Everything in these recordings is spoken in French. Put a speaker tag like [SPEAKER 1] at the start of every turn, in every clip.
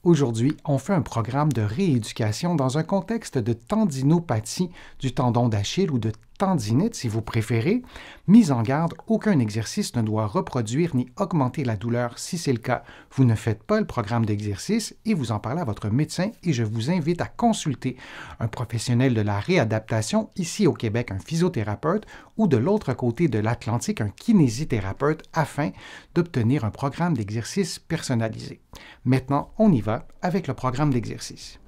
[SPEAKER 1] Aujourd'hui, on fait un programme de rééducation dans un contexte de tendinopathie du tendon d'Achille ou de tendinite, si vous préférez. Mise en garde, aucun exercice ne doit reproduire ni augmenter la douleur. Si c'est le cas, vous ne faites pas le programme d'exercice et vous en parlez à votre médecin et je vous invite à consulter un professionnel de la réadaptation, ici au Québec, un physiothérapeute ou de l'autre côté de l'Atlantique, un kinésithérapeute, afin d'obtenir un programme d'exercice personnalisé. Maintenant, on y va avec le programme d'exercice.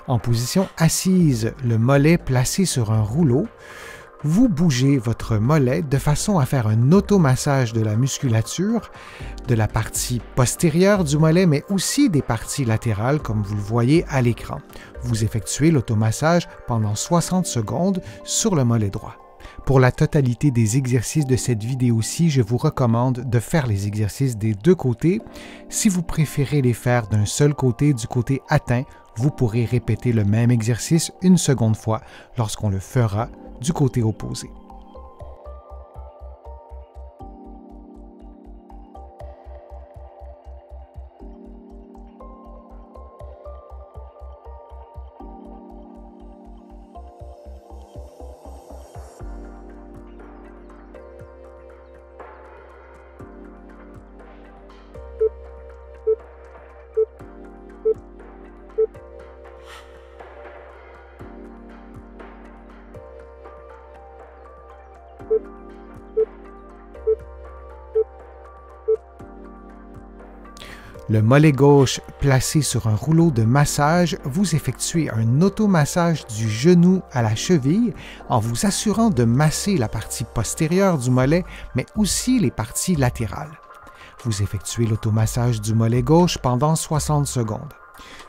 [SPEAKER 1] En position assise, le mollet placé sur un rouleau, vous bougez votre mollet de façon à faire un automassage de la musculature, de la partie postérieure du mollet, mais aussi des parties latérales, comme vous le voyez à l'écran. Vous effectuez l'automassage pendant 60 secondes sur le mollet droit. Pour la totalité des exercices de cette vidéo-ci, je vous recommande de faire les exercices des deux côtés. Si vous préférez les faire d'un seul côté, du côté atteint, vous pourrez répéter le même exercice une seconde fois lorsqu'on le fera du côté opposé. Le mollet gauche placé sur un rouleau de massage, vous effectuez un automassage du genou à la cheville en vous assurant de masser la partie postérieure du mollet, mais aussi les parties latérales. Vous effectuez l'automassage du mollet gauche pendant 60 secondes.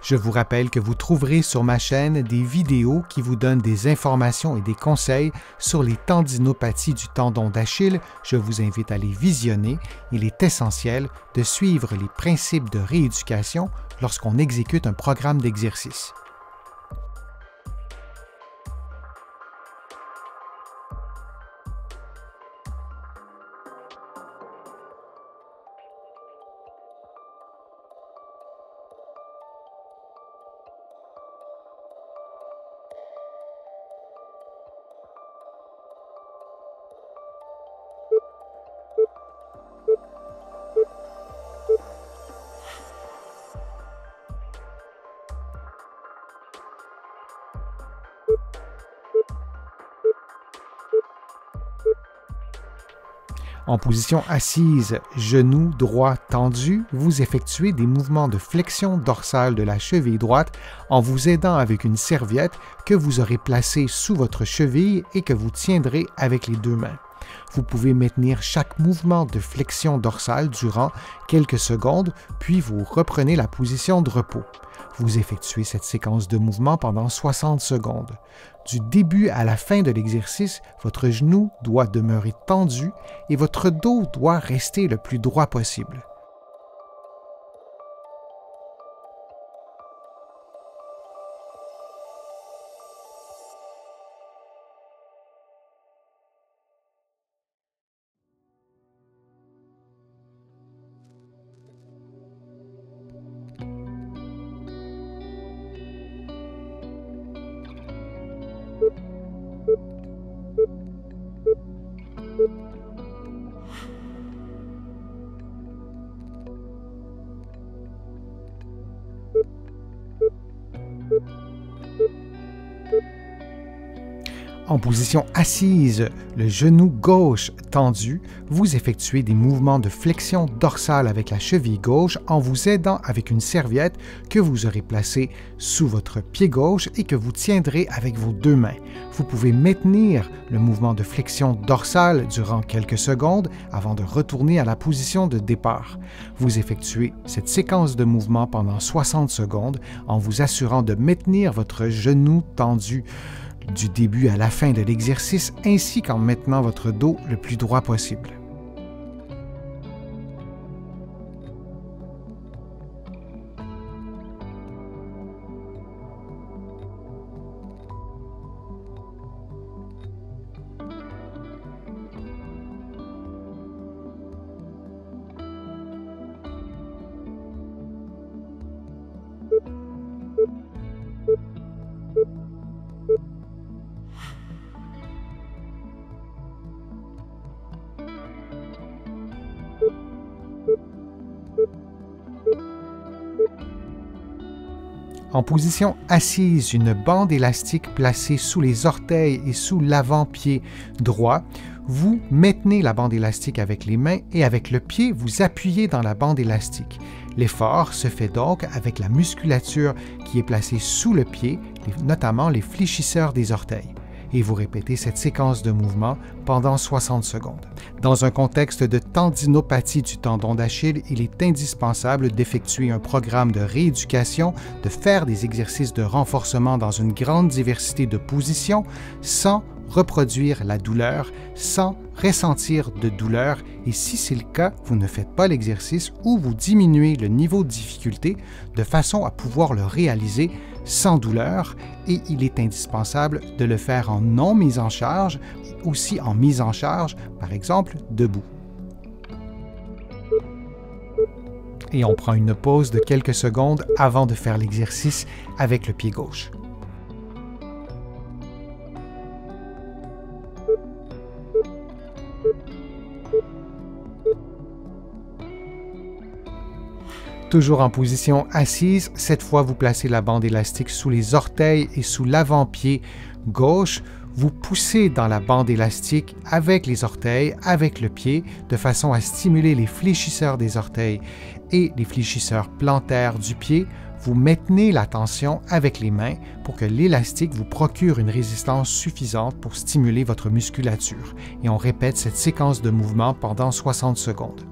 [SPEAKER 1] Je vous rappelle que vous trouverez sur ma chaîne des vidéos qui vous donnent des informations et des conseils sur les tendinopathies du tendon d'Achille. Je vous invite à les visionner. Il est essentiel de suivre les principes de rééducation lorsqu'on exécute un programme d'exercice. En position assise, genou droit tendu, vous effectuez des mouvements de flexion dorsale de la cheville droite en vous aidant avec une serviette que vous aurez placée sous votre cheville et que vous tiendrez avec les deux mains. Vous pouvez maintenir chaque mouvement de flexion dorsale durant quelques secondes, puis vous reprenez la position de repos. Vous effectuez cette séquence de mouvements pendant 60 secondes. Du début à la fin de l'exercice, votre genou doit demeurer tendu et votre dos doit rester le plus droit possible. En position assise, le genou gauche tendu, vous effectuez des mouvements de flexion dorsale avec la cheville gauche en vous aidant avec une serviette que vous aurez placée sous votre pied gauche et que vous tiendrez avec vos deux mains. Vous pouvez maintenir le mouvement de flexion dorsale durant quelques secondes avant de retourner à la position de départ. Vous effectuez cette séquence de mouvements pendant 60 secondes en vous assurant de maintenir votre genou tendu du début à la fin de l'exercice ainsi qu'en maintenant votre dos le plus droit possible. En position assise, une bande élastique placée sous les orteils et sous l'avant-pied droit. Vous maintenez la bande élastique avec les mains et avec le pied, vous appuyez dans la bande élastique. L'effort se fait donc avec la musculature qui est placée sous le pied, notamment les fléchisseurs des orteils. Et vous répétez cette séquence de mouvements pendant 60 secondes. Dans un contexte de tendinopathie du tendon d'Achille, il est indispensable d'effectuer un programme de rééducation, de faire des exercices de renforcement dans une grande diversité de positions sans reproduire la douleur, sans ressentir de douleur, et si c'est le cas, vous ne faites pas l'exercice ou vous diminuez le niveau de difficulté de façon à pouvoir le réaliser sans douleur, et il est indispensable de le faire en non mise en charge, aussi en mise en charge, par exemple, debout. Et on prend une pause de quelques secondes avant de faire l'exercice avec le pied gauche. Toujours en position assise, cette fois vous placez la bande élastique sous les orteils et sous l'avant-pied gauche. Vous poussez dans la bande élastique avec les orteils, avec le pied, de façon à stimuler les fléchisseurs des orteils et les fléchisseurs plantaires du pied. Vous maintenez la tension avec les mains pour que l'élastique vous procure une résistance suffisante pour stimuler votre musculature. Et on répète cette séquence de mouvements pendant 60 secondes.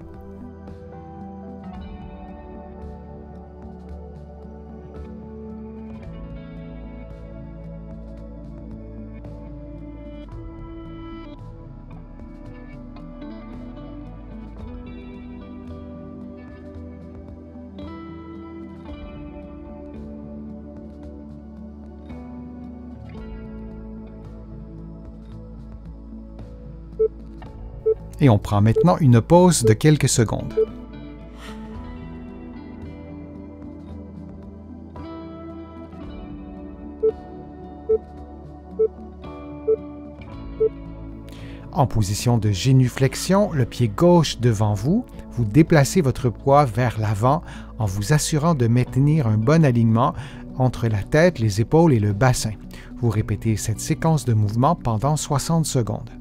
[SPEAKER 1] Et on prend maintenant une pause de quelques secondes. En position de génuflexion, le pied gauche devant vous, vous déplacez votre poids vers l'avant en vous assurant de maintenir un bon alignement entre la tête, les épaules et le bassin. Vous répétez cette séquence de mouvements pendant 60 secondes.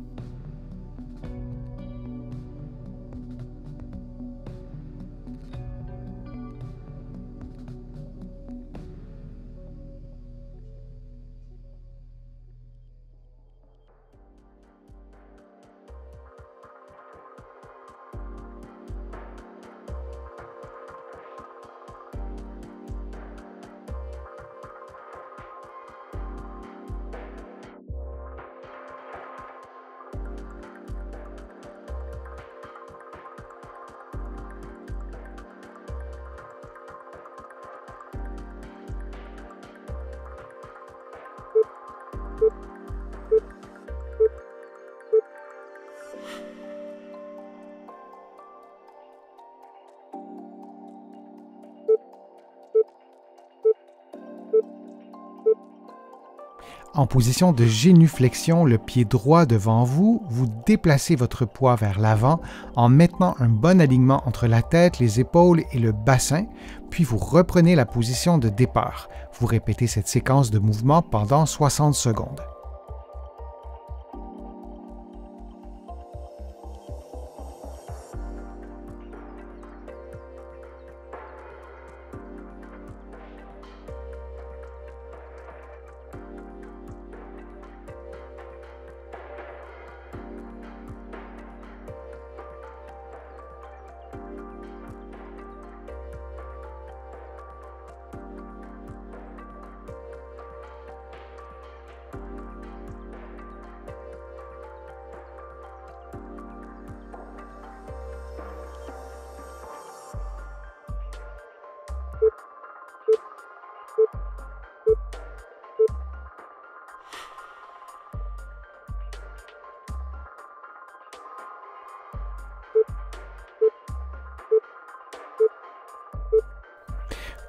[SPEAKER 1] En position de génuflexion, le pied droit devant vous, vous déplacez votre poids vers l'avant en maintenant un bon alignement entre la tête, les épaules et le bassin, puis vous reprenez la position de départ. Vous répétez cette séquence de mouvements pendant 60 secondes.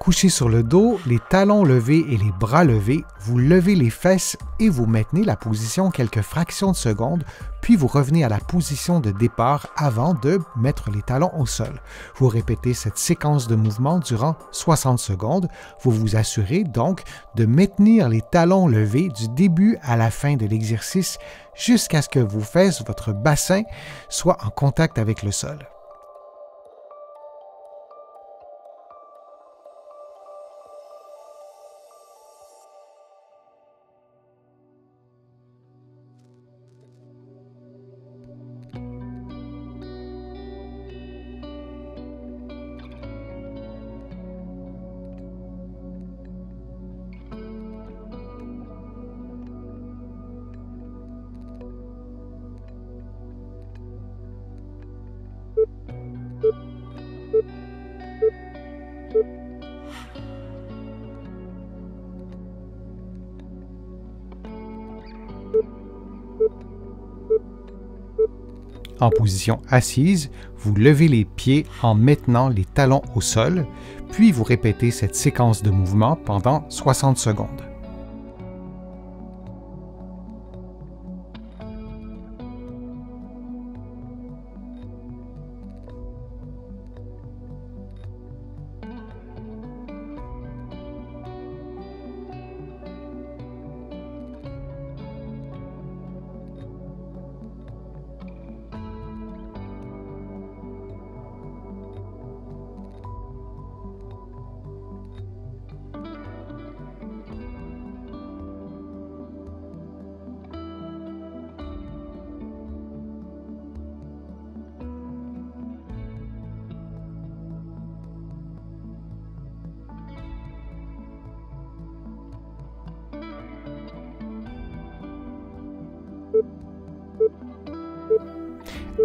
[SPEAKER 1] Couché sur le dos, les talons levés et les bras levés, vous levez les fesses et vous maintenez la position quelques fractions de secondes, puis vous revenez à la position de départ avant de mettre les talons au sol. Vous répétez cette séquence de mouvements durant 60 secondes. Vous vous assurez donc de maintenir les talons levés du début à la fin de l'exercice jusqu'à ce que vos fesses, votre bassin, soient en contact avec le sol. En position assise, vous levez les pieds en maintenant les talons au sol, puis vous répétez cette séquence de mouvements pendant 60 secondes.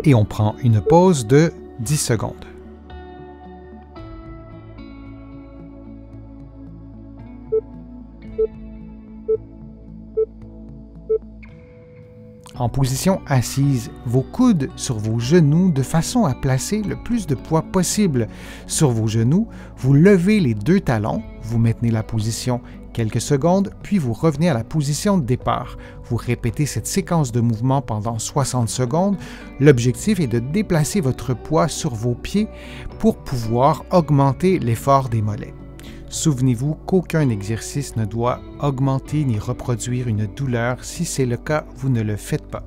[SPEAKER 1] Et on prend une pause de 10 secondes. En position assise, vos coudes sur vos genoux de façon à placer le plus de poids possible sur vos genoux. Vous levez les deux talons, vous maintenez la position quelques secondes, puis vous revenez à la position de départ. Vous répétez cette séquence de mouvements pendant 60 secondes. L'objectif est de déplacer votre poids sur vos pieds pour pouvoir augmenter l'effort des mollets. Souvenez-vous qu'aucun exercice ne doit augmenter ni reproduire une douleur. Si c'est le cas, vous ne le faites pas.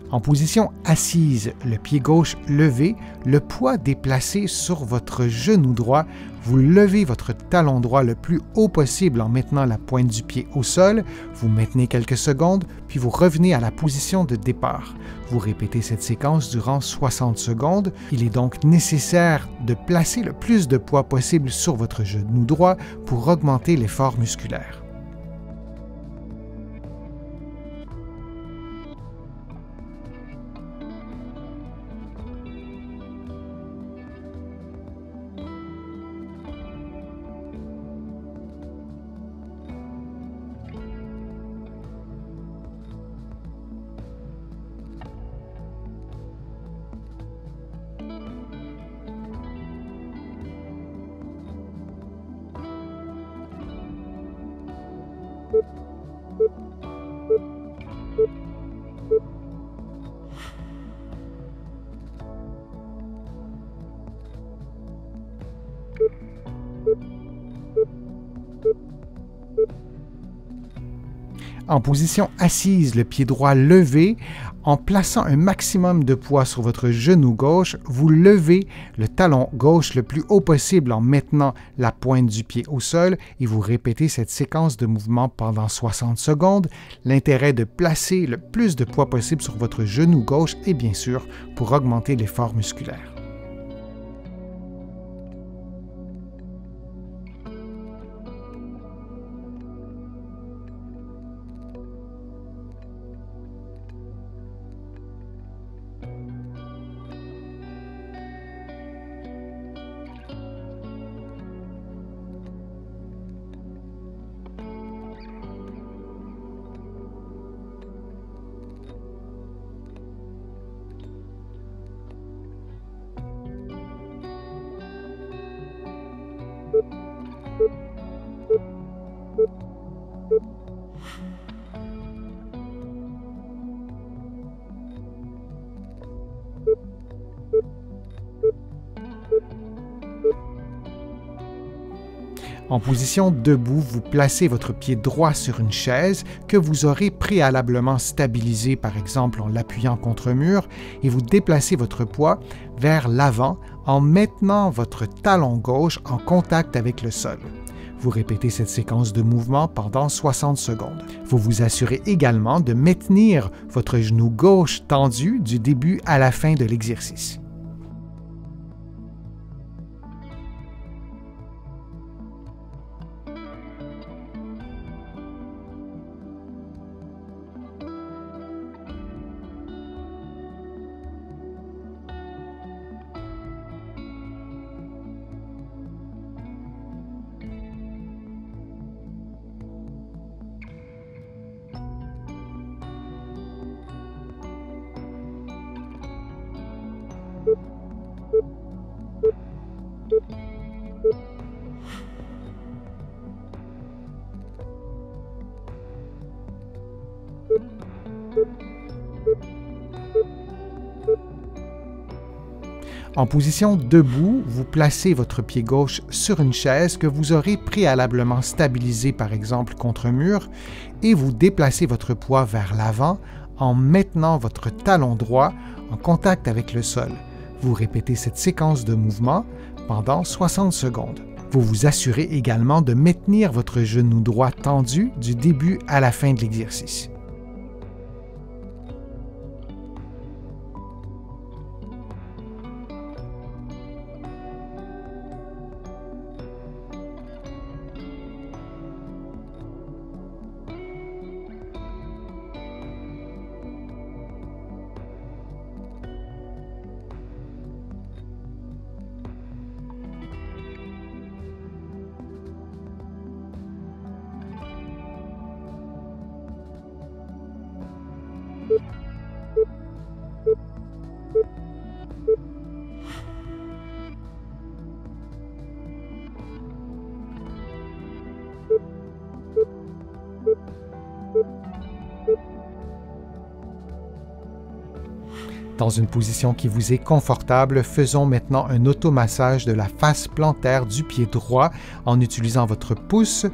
[SPEAKER 1] En position assise, le pied gauche levé, le poids déplacé sur votre genou droit, vous levez votre talon droit le plus haut possible en maintenant la pointe du pied au sol, vous maintenez quelques secondes, puis vous revenez à la position de départ. Vous répétez cette séquence durant 60 secondes. Il est donc nécessaire de placer le plus de poids possible sur votre genou droit pour augmenter l'effort musculaire. En position assise, le pied droit levé, en plaçant un maximum de poids sur votre genou gauche, vous levez le talon gauche le plus haut possible en maintenant la pointe du pied au sol et vous répétez cette séquence de mouvements pendant 60 secondes. L'intérêt de placer le plus de poids possible sur votre genou gauche est bien sûr pour augmenter l'effort musculaire. En position debout, vous placez votre pied droit sur une chaise que vous aurez préalablement stabilisée, par exemple en l'appuyant contre un mur, et vous déplacez votre poids vers l'avant en maintenant votre talon gauche en contact avec le sol. Vous répétez cette séquence de mouvements pendant 60 secondes. Vous vous assurez également de maintenir votre genou gauche tendu du début à la fin de l'exercice. En position debout, vous placez votre pied gauche sur une chaise que vous aurez préalablement stabilisée par exemple contre un mur et vous déplacez votre poids vers l'avant en maintenant votre talon droit en contact avec le sol. Vous répétez cette séquence de mouvements pendant 60 secondes. Vous vous assurez également de maintenir votre genou droit tendu du début à la fin de l'exercice. Dans une position qui vous est confortable, faisons maintenant un automassage de la face plantaire du pied droit en utilisant votre pouce.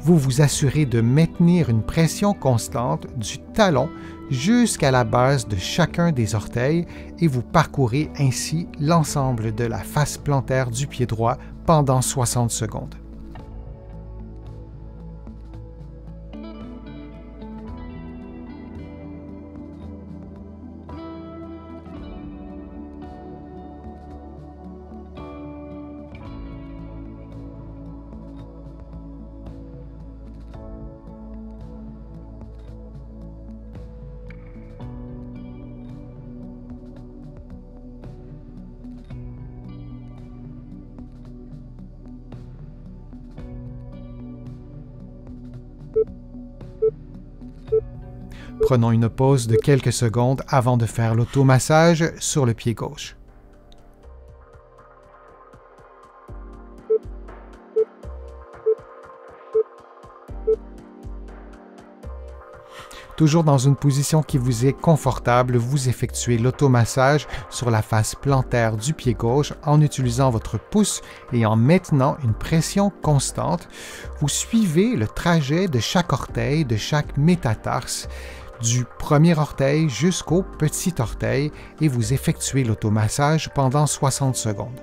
[SPEAKER 1] Vous vous assurez de maintenir une pression constante du talon jusqu'à la base de chacun des orteils et vous parcourez ainsi l'ensemble de la face plantaire du pied droit pendant 60 secondes. Prenons une pause de quelques secondes avant de faire l'automassage sur le pied gauche. Toujours dans une position qui vous est confortable, vous effectuez l'automassage sur la face plantaire du pied gauche en utilisant votre pouce et en maintenant une pression constante. Vous suivez le trajet de chaque orteil, de chaque métatarse, du premier orteil jusqu'au petit orteil et vous effectuez l'automassage pendant 60 secondes.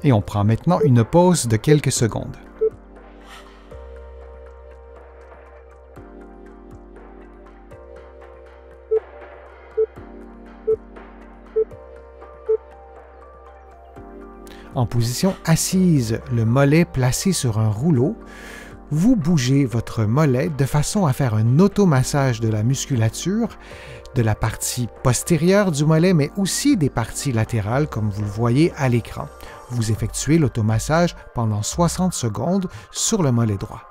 [SPEAKER 1] Et on prend maintenant une pause de quelques secondes. En position assise, le mollet placé sur un rouleau, vous bougez votre mollet de façon à faire un automassage de la musculature, de la partie postérieure du mollet, mais aussi des parties latérales, comme vous le voyez à l'écran. Vous effectuez l'automassage pendant 60 secondes sur le mollet droit.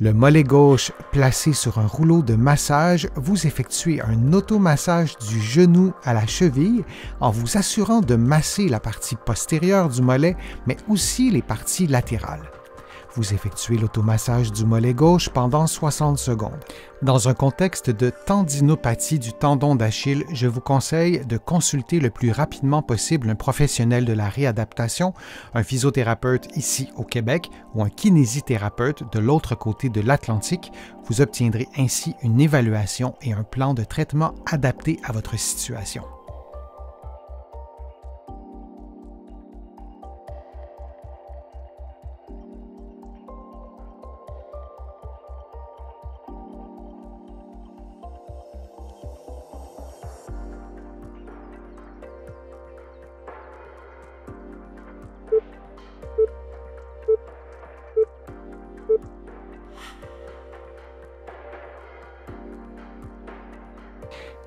[SPEAKER 1] Le mollet gauche placé sur un rouleau de massage, vous effectuez un automassage du genou à la cheville en vous assurant de masser la partie postérieure du mollet, mais aussi les parties latérales. Vous effectuez l'automassage du mollet gauche pendant 60 secondes. Dans un contexte de tendinopathie du tendon d'Achille, je vous conseille de consulter le plus rapidement possible un professionnel de la réadaptation, un physiothérapeute ici au Québec ou un kinésithérapeute de l'autre côté de l'Atlantique. Vous obtiendrez ainsi une évaluation et un plan de traitement adapté à votre situation.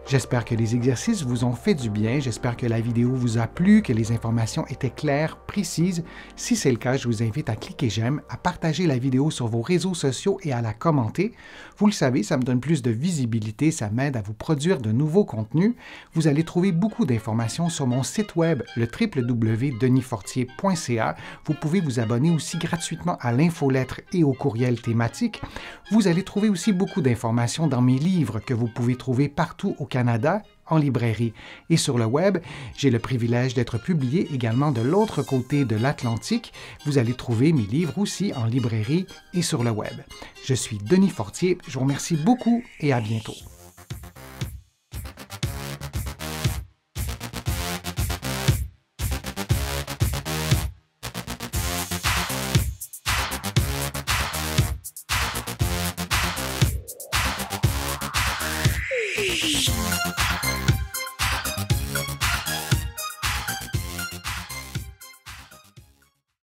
[SPEAKER 1] J'espère que les exercices vous ont fait du bien, j'espère que la vidéo vous a plu, que les informations étaient claires, précises. Si c'est le cas, je vous invite à cliquer j'aime, à partager la vidéo sur vos réseaux sociaux et à la commenter. Vous le savez, ça me donne plus de visibilité, ça m'aide à vous produire de nouveaux contenus. Vous allez trouver beaucoup d'informations sur mon site web, le www.denisfortier.ca. Vous pouvez vous abonner aussi gratuitement à l'infolettre et au courriel thématique. Vous allez trouver aussi beaucoup d'informations dans mes livres que vous pouvez trouver partout au Canada, en librairie et sur le web. J'ai le privilège d'être publié également de l'autre côté de l'Atlantique. Vous allez trouver mes livres aussi en librairie et sur le web. Je suis Denis Fortier, je vous remercie beaucoup et à bientôt.